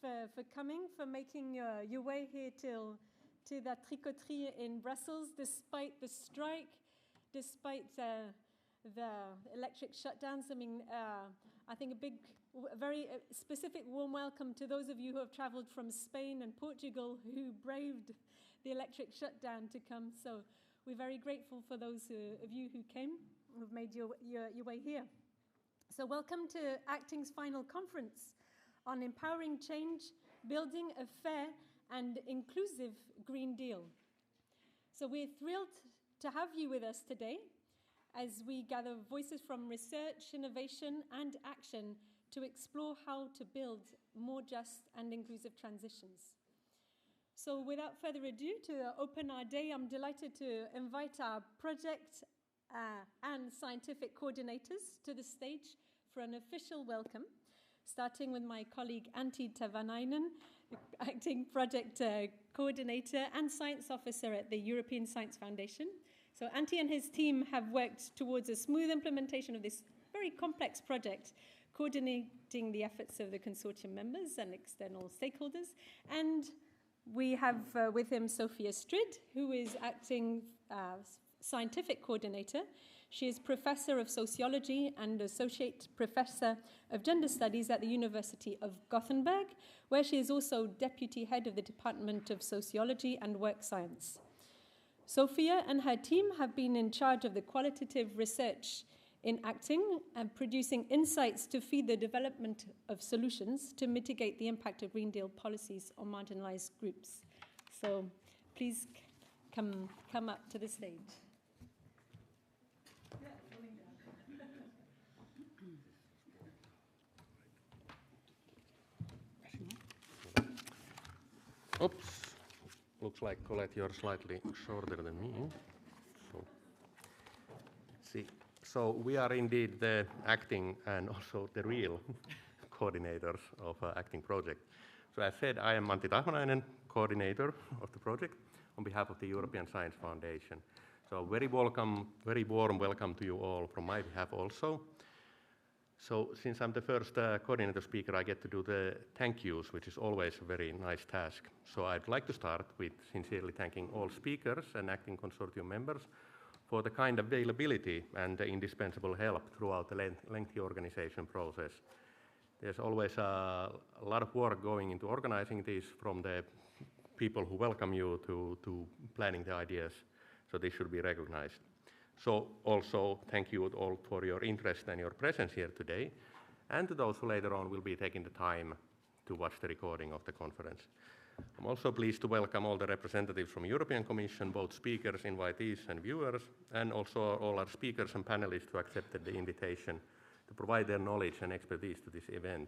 for coming, for making your way here to the Tricoterie in Brussels, despite the strike, despite the electric shutdowns. I mean, I think a very specific warm welcome to those of you who have traveled from Spain and Portugal who braved the electric shutdown to come. So we're very grateful for those of you who came, who've made your way here. So welcome to ACCTING's final conference on empowering change, building a fair and inclusive Green Deal. So we're thrilled to have you with us today as we gather voices from research, innovation, and action to explore how to build more just and inclusive transitions. So without further ado, to open our day, I'm delighted to invite our project and scientific coordinators to the stage for an official welcome, starting with my colleague Antti Tahvanainen, acting project coordinator and science officer at the European Science Foundation. So Antti and his team have worked towards a smooth implementation of this very complex project, coordinating the efforts of the consortium members and external stakeholders. And we have with him Sofia Strid, who is acting scientific coordinator. She is professor of sociology and associate professor of gender studies at the University of Gothenburg, where she is also deputy head of the Department of Sociology and Work Science. Sofia and her team have been in charge of the qualitative research in ACCTING and producing insights to feed the development of solutions to mitigate the impact of Green Deal policies on marginalized groups. So please come up to the stage. Oops, looks like Colette, you're slightly shorter than me. So, let's see. So we are indeed the acting and also the real coordinators of ACCTING project. So as said, I am Antti Tahvanainen, coordinator of the project on behalf of the European Science Foundation. So very warm welcome to you all from my behalf also. So since I'm the first coordinator speaker, I get to do the thank yous, which is always a very nice task. So I'd like to start with sincerely thanking all speakers and ACCTING consortium members for the kind availability and the indispensable help throughout the lengthy organization process. There's always a lot of work going into organizing this, from the people who welcome you to planning the ideas. So this should be recognized. So also thank you all for your interest and your presence here today, and to those who later on will be taking the time to watch the recording of the conference. I'm also pleased to welcome all the representatives from European Commission, both speakers, invitees, and viewers, and also all our speakers and panelists who accepted the invitation to provide their knowledge and expertise to this event.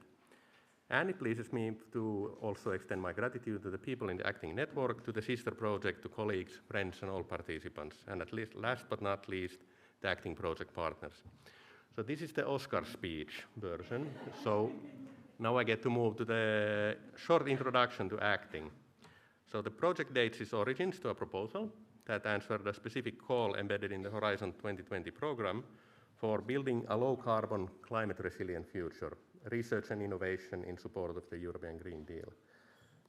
And it pleases me to also extend my gratitude to the people in the ACCTING network, to the sister project, to colleagues, friends, and all participants, and at least, last but not least, the ACCTING project partners. So this is the Oscar speech version. So now I get to move to the short introduction to ACCTING. So the project dates its origins to a proposal that answered a specific call embedded in the Horizon 2020 program for building a low-carbon, climate-resilient future, research and innovation in support of the European Green Deal.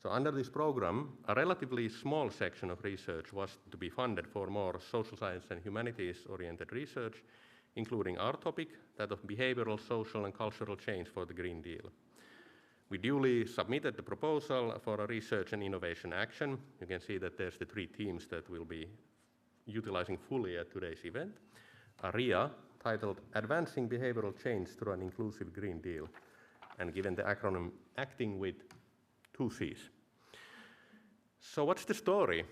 So under this program, a relatively small section of research was to be funded for more social science and humanities-oriented research, including our topic, that of behavioral, social, and cultural change for the Green Deal. We duly submitted the proposal for a research and innovation action. You can see that there's the three themes that we'll be utilizing fully at today's event. A RIA, titled Advancing Behavioral Change Through an Inclusive Green Deal, and given the acronym ACCTING with 2 Cs. So what's the story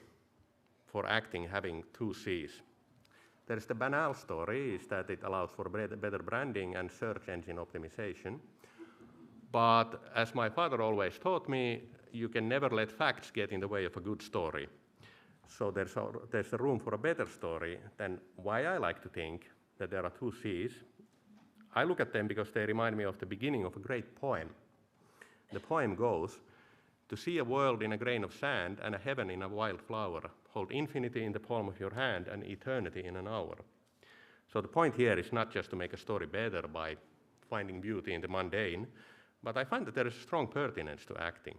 for ACCTING having 2 Cs? There's the banal story, is that it allows for better branding and search engine optimization. But as my father always taught me, you can never let facts get in the way of a good story. So there's a room for a better story. Then why I like to think that there are 2 Cs. I look at them because they remind me of the beginning of a great poem. The poem goes, "To see a world in a grain of sand and a heaven in a wild flower, hold infinity in the palm of your hand and eternity in an hour." So the point here is not just to make a story better by finding beauty in the mundane, But I find that there is strong pertinence to acting.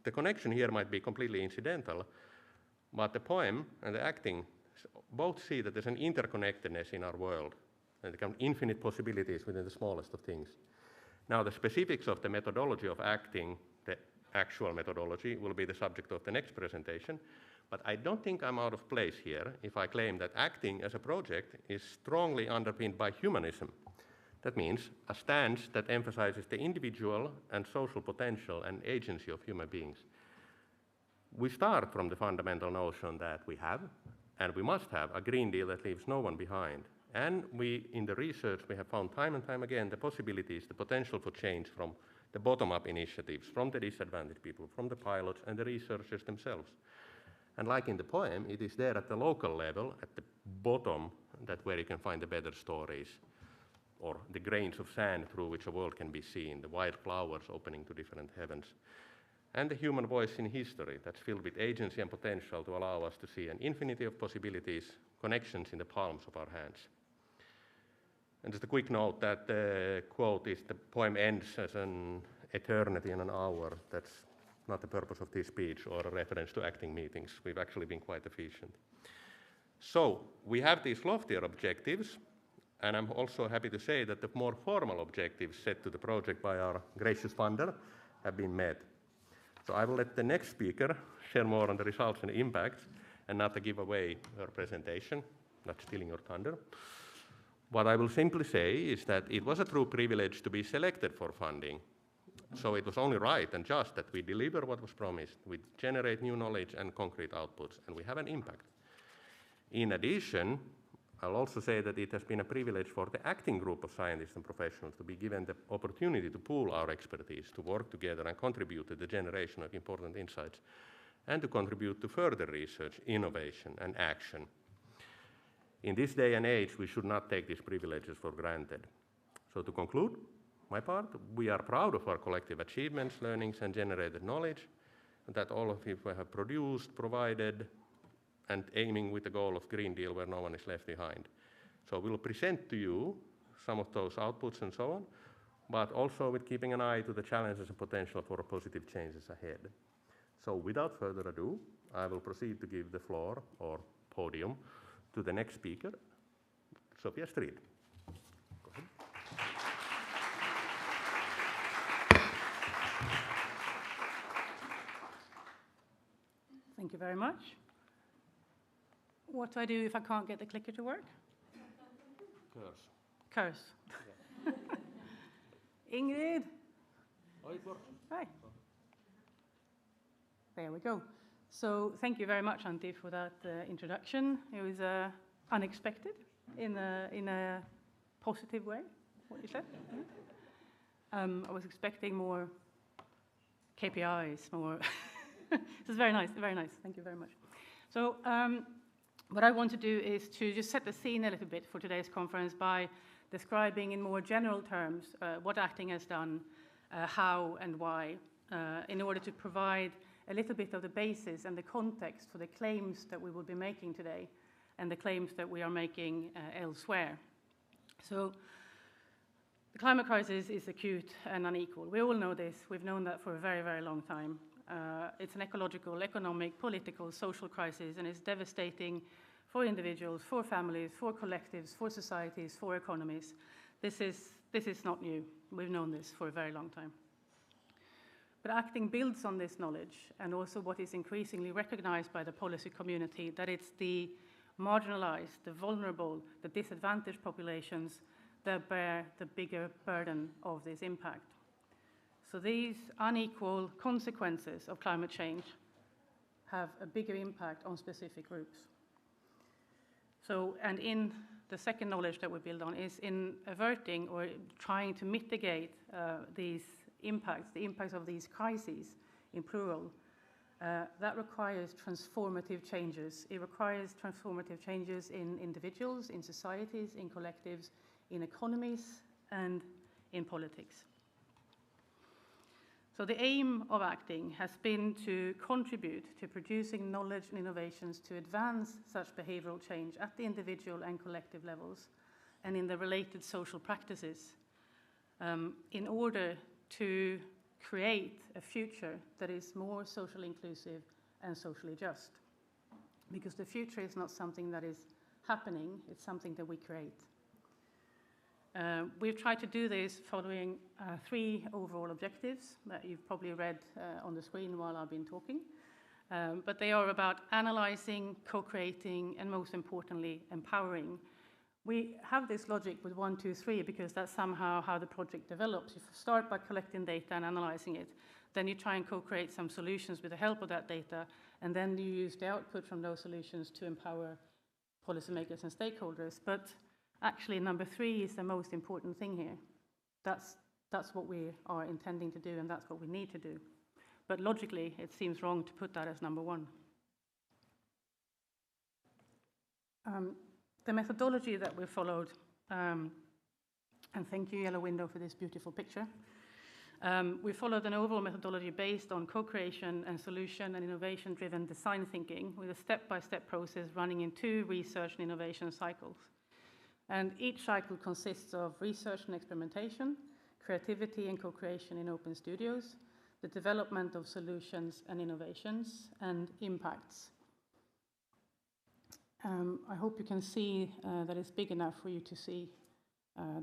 The connection here might be completely incidental, but the poem and the acting both see that there's an interconnectedness in our world, and there are infinite possibilities within the smallest of things. Now, the specifics of the methodology of acting, the actual methodology, will be the subject of the next presentation, but I don't think I'm out of place here if I claim that acting as a project is strongly underpinned by humanism. That means a stance that emphasizes the individual and social potential and agency of human beings. We start from the fundamental notion that we have, and we must have, a Green Deal that leaves no one behind. And in the research, we have found time and time again the possibilities, the potential for change from the bottom-up initiatives, from the disadvantaged people, from the pilots and the researchers themselves. And like in the poem, it is there at the local level, at the bottom, that where you can find the better stories, or the grains of sand through which a world can be seen, the wild flowers opening to different heavens, and the human voice in history that's filled with agency and potential to allow us to see an infinity of possibilities, connections in the palms of our hands. And just a quick note that the quote is the poem ends as an eternity in an hour. That's not the purpose of this speech or a reference to acting meetings. We've actually been quite efficient. So we have these loftier objectives, and I'm also happy to say that the more formal objectives set to the project by our gracious funder have been met. So I will let the next speaker share more on the results and impacts, and not to give away her presentation, not stealing your thunder. What I will simply say is that it was a true privilege to be selected for funding. So it was only right and just that we deliver what was promised, we generate new knowledge and concrete outputs, and we have an impact. In addition, I'll also say that it has been a privilege for the acting group of scientists and professionals to be given the opportunity to pool our expertise, to work together and contribute to the generation of important insights, and to contribute to further research, innovation, and action. In this day and age, we should not take these privileges for granted. So to conclude my part, we are proud of our collective achievements, learnings, and generated knowledge that all of you have produced, provided, and aiming with the goal of Green Deal where no one is left behind. So we'll present to you some of those outputs and so on, but also with keeping an eye to the challenges and potential for positive changes ahead. So without further ado, I will proceed to give the floor, or podium, to the next speaker, Sofia Strid. Go ahead. Thank you very much. What do I do if I can't get the clicker to work? Curse. Curse. Yeah. Ingrid. Oh, it works. Hi. There we go. So thank you very much, Antti, for that introduction. It was unexpected in a positive way, what you said. I was expecting more KPIs, more. This is very nice, very nice. Thank you very much. So what I want to do is to just set the scene a little bit for today's conference by describing in more general terms what acting has done, how and why, in order to provide a little bit of the basis and the context for the claims that we will be making today and the claims that we are making elsewhere. So the climate crisis is acute and unequal. We all know this. We've known that for a very, very long time. It's an ecological, economic, political, social crisis, and it's devastating for individuals, for families, for collectives, for societies, for economies. This is not new. We've known this for a very long time. But acting builds on this knowledge, and also what is increasingly recognized by the policy community, that it's the marginalized, the vulnerable, the disadvantaged populations that bear the bigger burden of this impact. So these unequal consequences of climate change have a bigger impact on specific groups. So, and in the second knowledge that we build on is in averting or trying to mitigate these impacts, the impacts of these crises in plural, that requires transformative changes. It requires transformative changes in individuals, in societies, in collectives, in economies, and in politics. So the aim of acting has been to contribute to producing knowledge and innovations to advance such behavioral change at the individual and collective levels and in the related social practices. in order to create a future that is more socially inclusive and socially just. Because the future is not something that is happening, it's something that we create. We've tried to do this following 3 overall objectives that you've probably read on the screen while I've been talking. But they are about analyzing, co-creating, and most importantly, empowering. We have this logic with 1, 2, 3 because that's somehow how the project develops. You start by collecting data and analyzing it. Then you try and co-create some solutions with the help of that data, and then you use the output from those solutions to empower policymakers and stakeholders. But actually, number 3 is the most important thing here. That's what we are intending to do, and that's what we need to do. But logically, it seems wrong to put that as number 1. The methodology that we followed, and thank you, Yellow Window, for this beautiful picture. We followed an overall methodology based on co-creation and solution and innovation-driven design thinking with a step-by-step process running in 2 research and innovation cycles. And each cycle consists of research and experimentation, creativity and co-creation in open studios, the development of solutions and innovations, and impacts. I hope you can see that it's big enough for you to see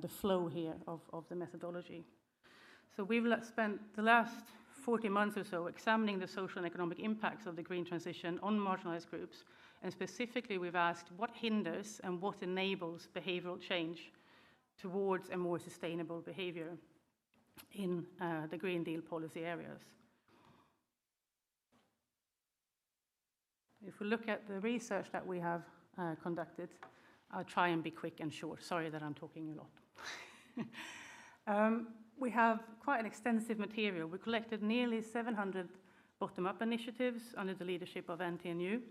the flow here of the methodology. So we've spent the last 40 months or so examining the social and economic impacts of the green transition on marginalized groups, and specifically we've asked what hinders and what enables behavioral change towards a more sustainable behavior in the Green Deal policy areas. If we look at the research that we have conducted, I'll try and be quick and short. Sorry that I'm talking a lot. We have quite an extensive material. We collected nearly 700 bottom-up initiatives under the leadership of Antti and you,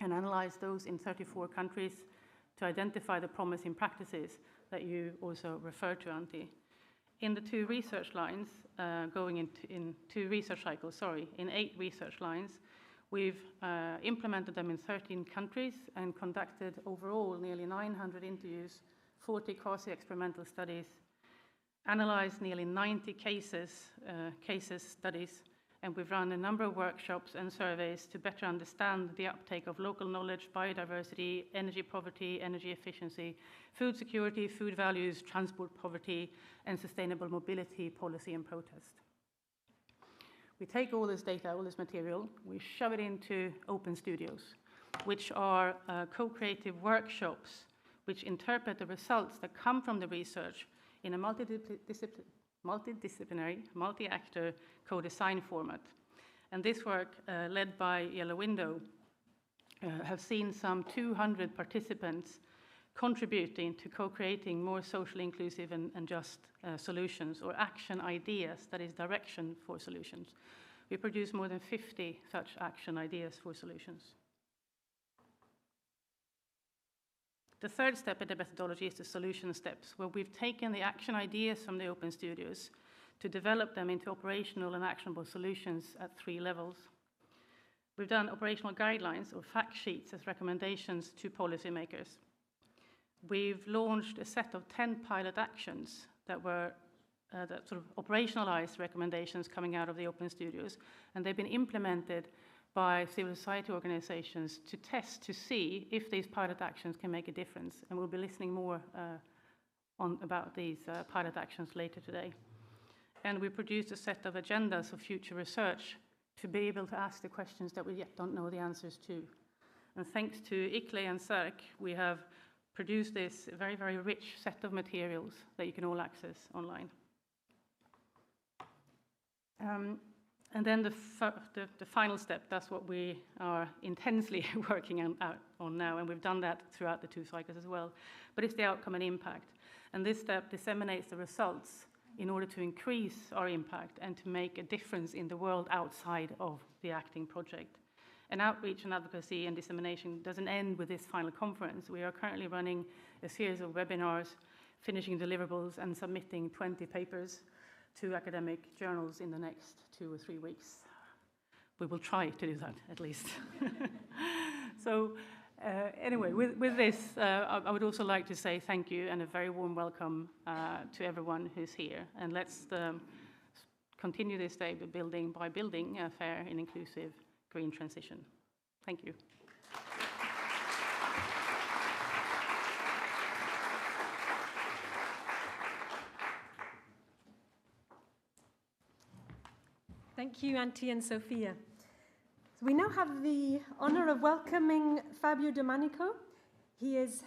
and analyzed those in 34 countries to identify the promising practices that you also referred to, Antti. In the 2 research lines, in 2 research cycles, in 8 research lines, we've implemented them in 13 countries and conducted overall nearly 900 interviews, 40 quasi-experimental studies, analyzed nearly 90 cases studies, and we've run a number of workshops and surveys to better understand the uptake of local knowledge, biodiversity, energy poverty, energy efficiency, food security, food values, transport poverty, and sustainable mobility policy and protest. We take all this data, all this material, we shove it into open studios, which are co-creative workshops which interpret the results that come from the research in a multidisciplinary, multi-actor co-design format. And this work, led by Yellow Window, have seen some 200 participants contributing to co-creating more socially inclusive and just solutions, or action ideas, that is direction for solutions. We produce more than 50 such action ideas for solutions. The 3rd step in the methodology is the solution steps, where we've taken the action ideas from the open studios to develop them into operational and actionable solutions at 3 levels. We've done operational guidelines or fact sheets as recommendations to policymakers. We've launched a set of 10 pilot actions that were that sort of operationalized recommendations coming out of the open studios, and they've been implemented by civil society organizations to test to see if these pilot actions can make a difference. And we'll be listening more about these pilot actions later today. And we produced a set of agendas for future research to be able to ask the questions that we yet don't know the answers to. And thanks to ICLE and CERC, we have produced this very, very rich set of materials that you can all access online. And then the final step, that's what we are intensely working on now, and we've done that throughout the 2 cycles as well. But it's the outcome and impact. And this step disseminates the results in order to increase our impact and to make a difference in the world outside of the ACCTING project. And outreach and advocacy and dissemination doesn't end with this final conference. We are currently running a series of webinars, finishing deliverables, and submitting 20 papers to academic journals in the next 2 or 3 weeks. We will try to do that, at least. So Anyway, with this, I would also like to say thank you and a very warm welcome to everyone who's here. And let's continue this day by building a fair and inclusive green transition. Thank you. Thank you, Antti and Sofia. We now have the honor of welcoming Fabio Domanico. He is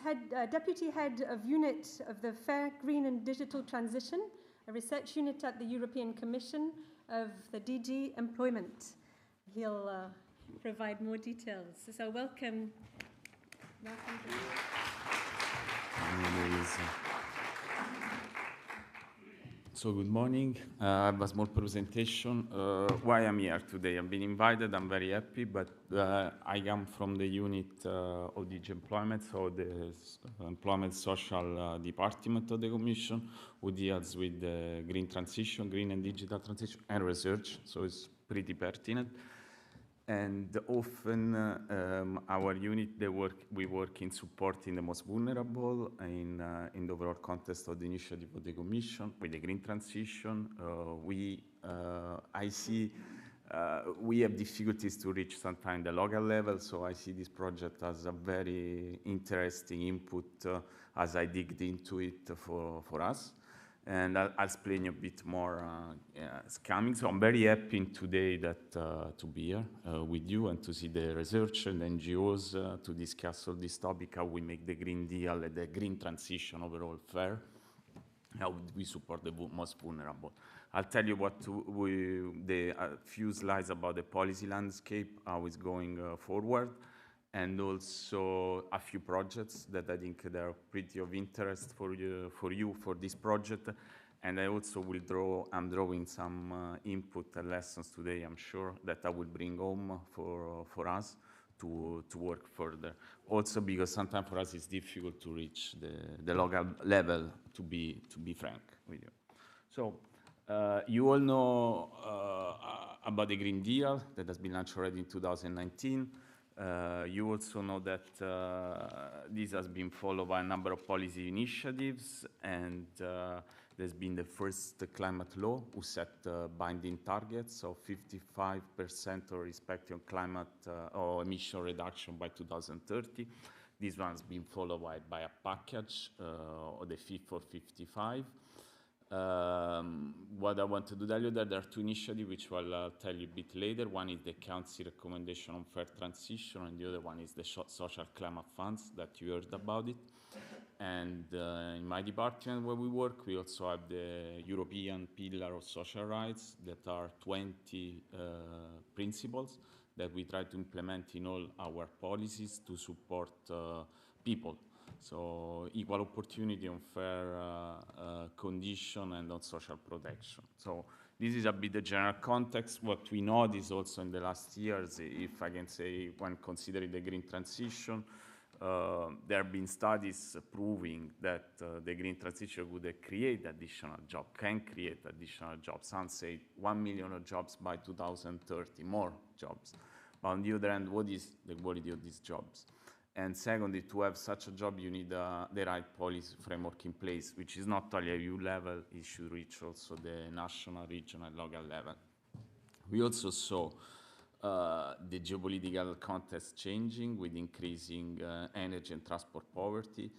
Deputy Head of Unit of the Fair, Green and Digital Transition, a research unit at the European Commission of the DG Employment. He'll provide more details. So welcome. So good morning. I have a small presentation. Why I'm here today? I've been invited. I'm very happy, but I come from the unit of DG Employment, so the Employment Social Department of the Commission, who deals with the green transition, green and digital transition, and research. So it's pretty pertinent. And often our unit, we work in supporting the most vulnerable in the overall context of the initiative of the Commission with the green transition. I see we have difficulties to reach sometimes the local level, so I see this project as a very interesting input as I digged into it for us. And I'll explain a bit more it's coming. So I'm very happy today to be here with you and to see the research and NGOs to discuss all this topic, how we make the Green Deal and the green transition overall fair, how we support the most vulnerable. I'll tell you a few slides about the policy landscape, how it's going forward, and also a few projects that I think they are pretty of interest for you for this project. And I also I'm drawing some input and lessons today, I'm sure, that I will bring home for us to work further. Also because sometimes for us it's difficult to reach the local level, to be frank with you. So you all know about the Green Deal that has been launched already in 2019. You also know that this has been followed by a number of policy initiatives, and there's been the first climate law who set binding targets of 55% or respective climate or emission reduction by 2030. This one's been followed by a package of the Fit for 55. What I want to tell you that there are two initiatives which I'll tell you a bit later. One is the Council recommendation on fair transition, and the other one is the social climate funds that you heard about it. And in my department where we work, we also have the European Pillar of Social Rights that are 20 principles that we try to implement in all our policies to support people. So equal opportunity on fair condition and on social protection. So this is a bit the general context. What we noticed also in the last years, if I can say, when considering the green transition, there have been studies proving that the green transition would create additional jobs, can create additional jobs. Some say 1 million jobs by 2030, more jobs. But on the other hand, what is the quality of these jobs? And secondly, to have such a job, you need the right policy framework in place, which is not only a EU level, it should reach also the national, regional, local level. We also saw the geopolitical context changing with increasing energy and transport poverty.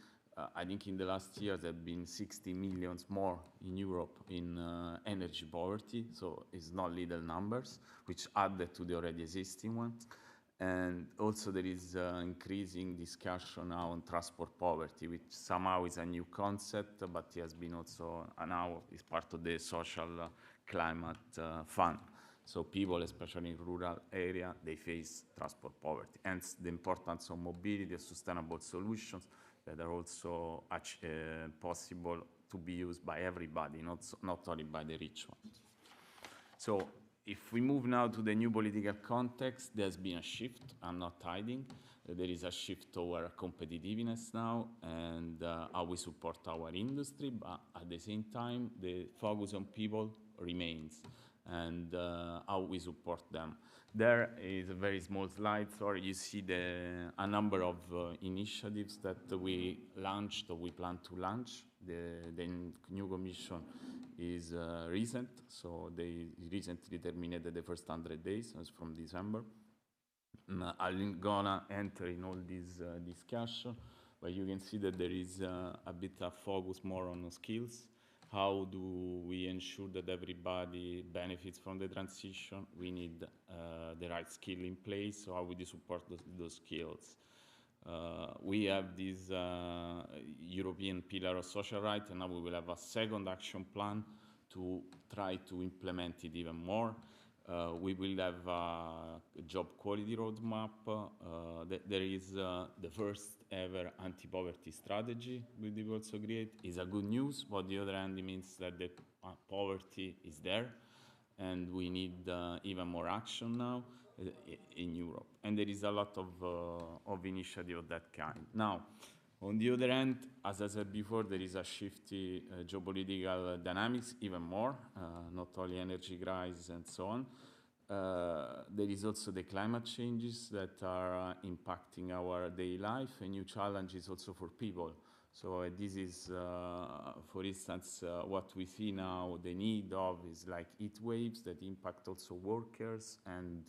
I think in the last year there have been 60 million more in Europe in energy poverty, so it's not little numbers, which added to the already existing ones. And also there is increasing discussion now on transport poverty, which somehow is a new concept, but it has been also now is part of the social climate fund. So people, especially in rural area, they face transport poverty. Hence the importance of mobility and sustainable solutions that are also possible to be used by everybody, not only by the rich ones. So if we move now to the new political context, there's been a shift. I'm not hiding. There is a shift toward competitiveness now and how we support our industry, but at the same time, the focus on people remains. and how we support them. There is a very small slide, so you see a number of initiatives that we launched or we plan to launch. The new commission is recent, so they recently terminated the first 100 days, as from December. I'm gonna enter in all this discussion, but you can see that there is a bit of focus more on skills. How do we ensure that everybody benefits from the transition? We need the right skill in place, so how would you support those skills? We have this European Pillar of Social Rights, and now we will have a second action plan to try to implement it even more. We will have a job quality roadmap. There is the first ever anti-poverty strategy we will also create. It's a good news, but on the other hand, it means that the poverty is there, and we need even more action now in Europe. And there is a lot of initiative of that kind. Now, on the other hand, as I said before, there is a shifty geopolitical dynamics even more, not only energy crisis and so on. There is also the climate changes that are impacting our daily life, and new challenges also for people. So this is, for instance, what we see now, the need of is like heat waves that impact also workers and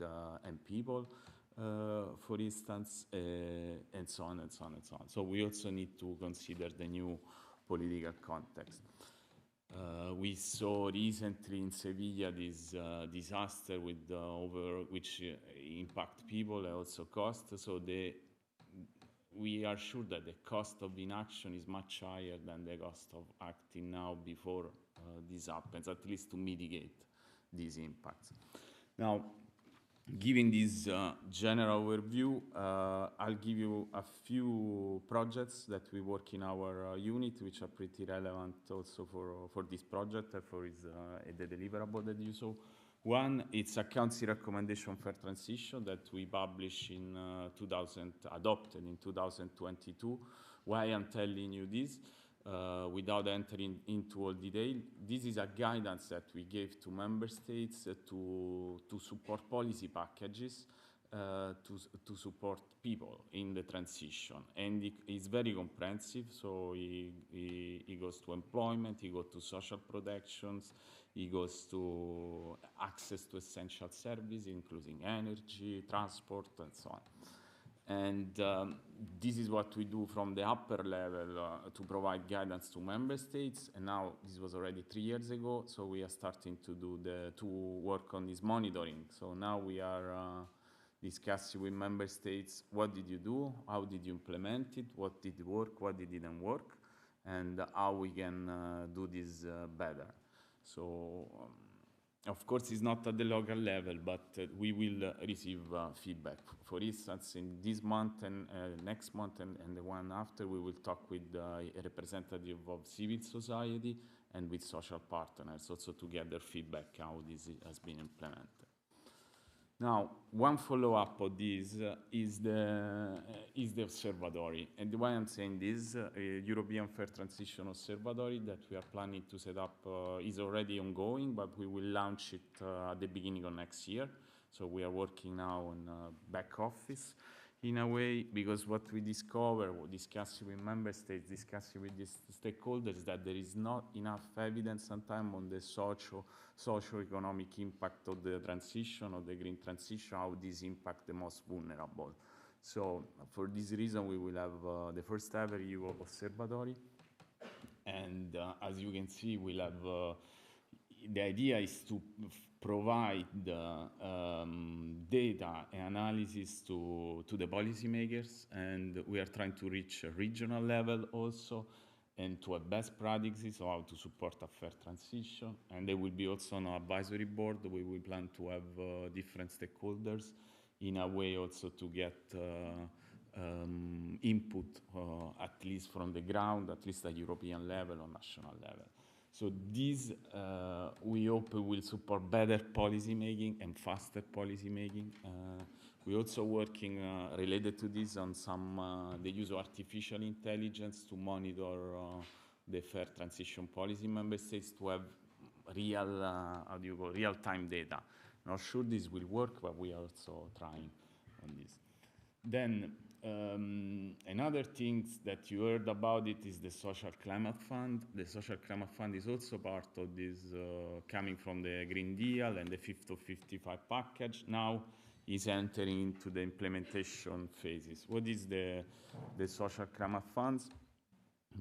people. For instance, and so on and so on and so on. So we also need to consider the new political context. We saw recently in Sevilla this disaster with which impact people and also cost. So we are sure that the cost of inaction is much higher than the cost of acting now before this happens, at least to mitigate these impacts. Now, giving this general overview, I'll give you a few projects that we work in our unit, which are pretty relevant also for this project and for the deliverable that you saw. One, it's a council recommendation for transition that we published in adopted in 2022. Why I'm telling you this? Without entering into all detail, this is a guidance that we gave to member states to support policy packages to support people in the transition. And it's very comprehensive, so it goes to employment, it goes to social protections, it goes to access to essential services, including energy, transport, and so on. And this is what we do from the upper level to provide guidance to member states. And now this was already 3 years ago, so we are starting to work on this monitoring. So now we are discussing with member states, what did you do, how did you implement it, what did work, what didn't work, and how we can do this better. So. Of course, it's not at the local level, but we will receive feedback. For instance, in this month and next month and the one after, we will talk with a representative of civil society and with social partners, also to gather feedback how this has been implemented. Now, one follow-up of this is the observatory. And why I'm saying this, European Fair Transition Observatory that we are planning to set up is already ongoing, but we will launch it at the beginning of next year. So we are working now on back office in a way, because what we discover, discussing with member states, discussing with these stakeholders, that there is not enough evidence sometimes on the socio-economic impact of the transition, of the green transition, how this impact the most vulnerable. So for this reason, we will have the first ever EU observatory. And as you can see, we'll have, the idea is to provide data and analysis to the policymakers, and we are trying to reach a regional level also, and to have best practices of how to support a fair transition. And there will be also an advisory board. We will plan to have different stakeholders in a way also to get input, at least from the ground, at least at European level or national level. So this, we hope, will support better policy making and faster policy making. We're also working related to this on the use of artificial intelligence to monitor the fair transition policy in member states, to have real-time data. Not sure this will work, but we are also trying on this. Then another thing that you heard about it is the Social Climate Fund. The Social Climate Fund is also part of this, coming from the Green Deal and the 5th of 55 package. Now is entering into the implementation phases. What is the Social Climate Funds?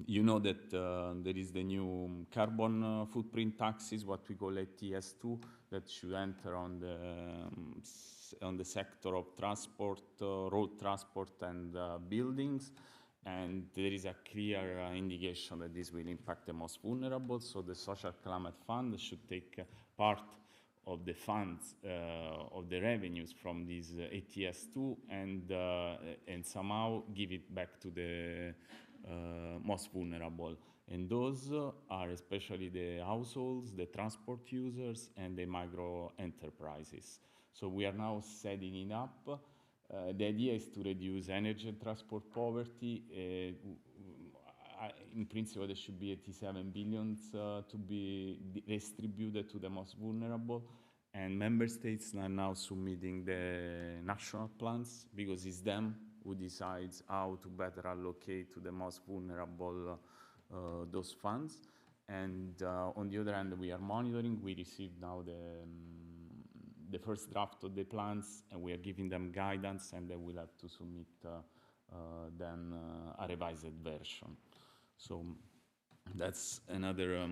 You know that there is the new carbon footprint taxes, what we call ATS2, that should enter on the sector of transport, road transport and buildings. And there is a clear indication that this will impact the most vulnerable. So the Social Climate Fund should take part of the funds, of the revenues from this ATS2 and somehow give it back to the most vulnerable. And those are especially the households, the transport users, and the micro enterprises. So we are now setting it up. The idea is to reduce energy and transport poverty. In principle, there should be 87 billion to be distributed to the most vulnerable. And member states are now submitting the national plans because it's them who decides how to better allocate to the most vulnerable those funds. And on the other hand, we are monitoring. We received now the first draft of the plans, and we are giving them guidance, and they will have to submit then a revised version. So that's another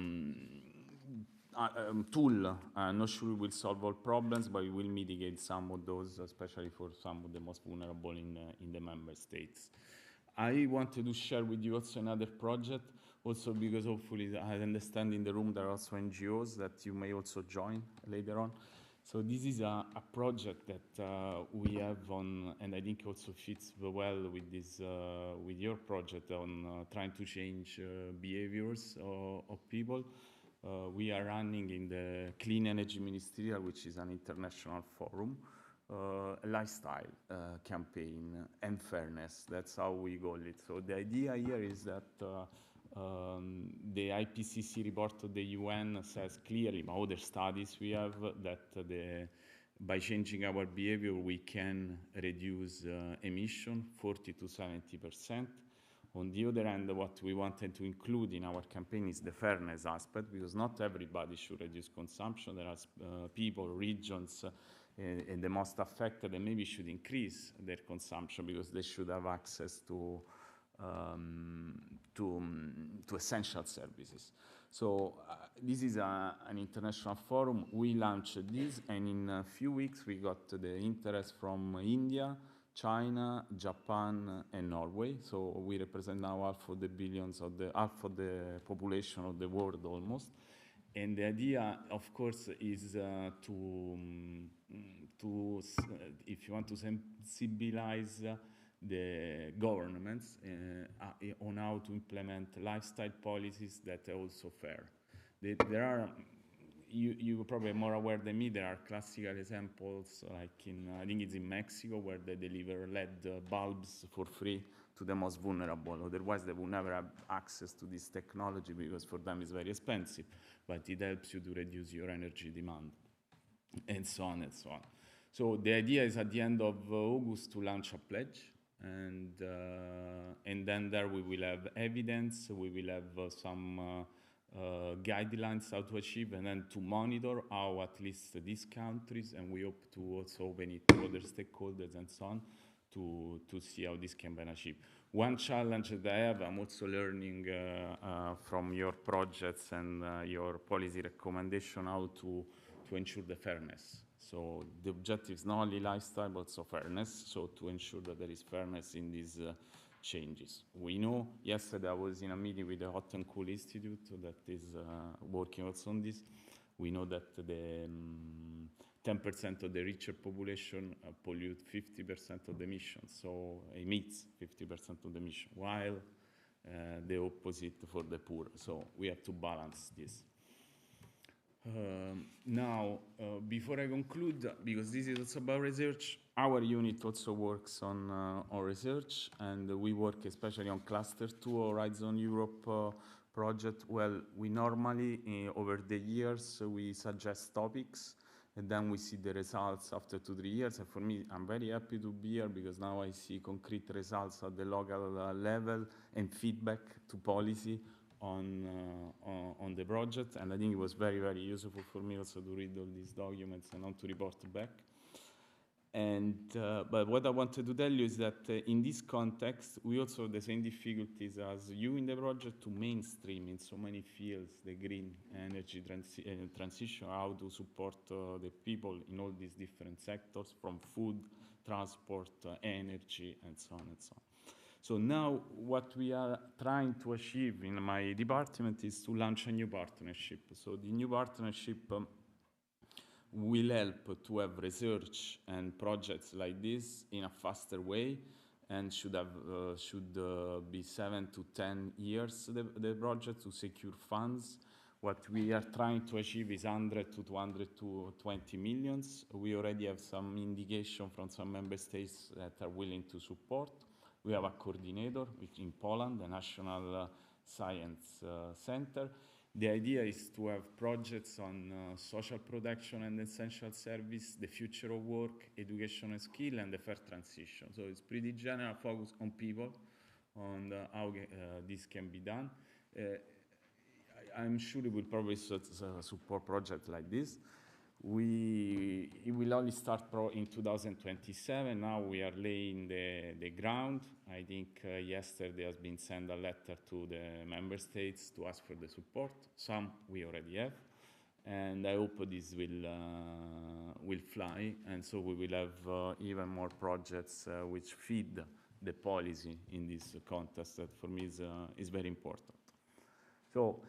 tool. I'm not sure it will solve all problems, but it will mitigate some of those, especially for some of the most vulnerable in the member states. I wanted to share with you also another project, also because hopefully I understand in the room there are also NGOs that you may also join later on. So this is a project that we have on, and I think also fits well with this, with your project on trying to change behaviors of people. We are running in the Clean Energy Ministerial, which is an international forum, a lifestyle campaign and fairness. That's how we call it. So the idea here is that the IPCC report of the UN says clearly, by other studies we have, that by changing our behavior we can reduce emission 40 to 70%. On the other hand, what we wanted to include in our campaign is the fairness aspect, because not everybody should reduce consumption. There are people, regions, and the most affected, and maybe should increase their consumption because they should have access to essential services. So this is an international forum. We launched this, and in a few weeks we got the interest from India, China, Japan, and Norway. So we represent now half of the population of the world almost. And the idea, of course, is if you want to sensibilize the governments on how to implement lifestyle policies that are also fair. There are, you probably are more aware than me, there are classical examples like I think it's in Mexico, where they deliver LED bulbs for free to the most vulnerable. Otherwise, they will never have access to this technology because for them it's very expensive, but it helps you to reduce your energy demand, and so on and so on. So the idea is at the end of August to launch a pledge, and then there we will have evidence, we will have some guidelines how to achieve, and then to monitor how at least these countries, and we hope to also open it to other stakeholders and so on, to see how this can be achieved. One challenge that I have, I'm also learning from your projects and your policy recommendation how to ensure the fairness. So the objective is not only lifestyle, but also fairness. So to ensure that there is fairness in these changes. We know, yesterday I was in a meeting with the Hot and Cool Institute that is working also on this. We know that the 10% of the richer population pollute 50% of the emissions, so emits 50% of the emission, while the opposite for the poor. So we have to balance this. Now, before I conclude, because this is also about research, our unit also works on research, and we work especially on Cluster 2 Horizon Europe project? Well, we normally, over the years, we suggest topics, and then we see the results after 2-3 years. And for me, I'm very happy to be here because now I see concrete results at the local level and feedback to policy on the project. And I think it was very, very useful for me also to read all these documents and not to report back. And but what I wanted to tell you is that in this context, we also have the same difficulties as you in the project to mainstream in so many fields the green energy transition, how to support the people in all these different sectors, from food, transport, energy, and so on and so on. So now what we are trying to achieve in my department is to launch a new partnership. So the new partnership will help to have research and projects like this in a faster way, and should be 7 to 10 years the project to secure funds. What we are trying to achieve is 100 to 220 millions. We already have some indication from some member states that are willing to support. We have a coordinator in Poland, the National Science Center. The idea is to have projects on social protection and essential service, the future of work, education and skill, and the fair transition. So it's pretty general focus on people, on how this can be done. I'm sure we will probably support projects like this. It will only start in 2027. Now we are laying the ground. I think yesterday has been sent a letter to the member states to ask for the support. Some we already have, and I hope this will fly, and so we will have even more projects which feed the policy in this context. That for me is very important. So.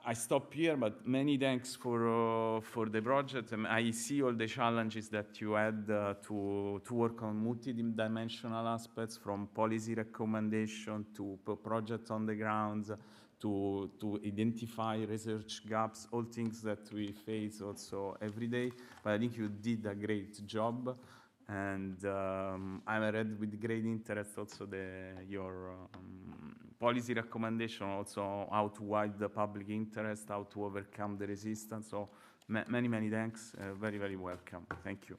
I stop here, but many thanks for the project. I see all the challenges that you had to work on multidimensional aspects, from policy recommendation to projects on the ground, to identify research gaps, all things that we face also every day. But I think you did a great job, and I read with great interest also your policy recommendation, also how to widen the public interest, how to overcome the resistance. So many, many thanks. Very, very welcome. Thank you.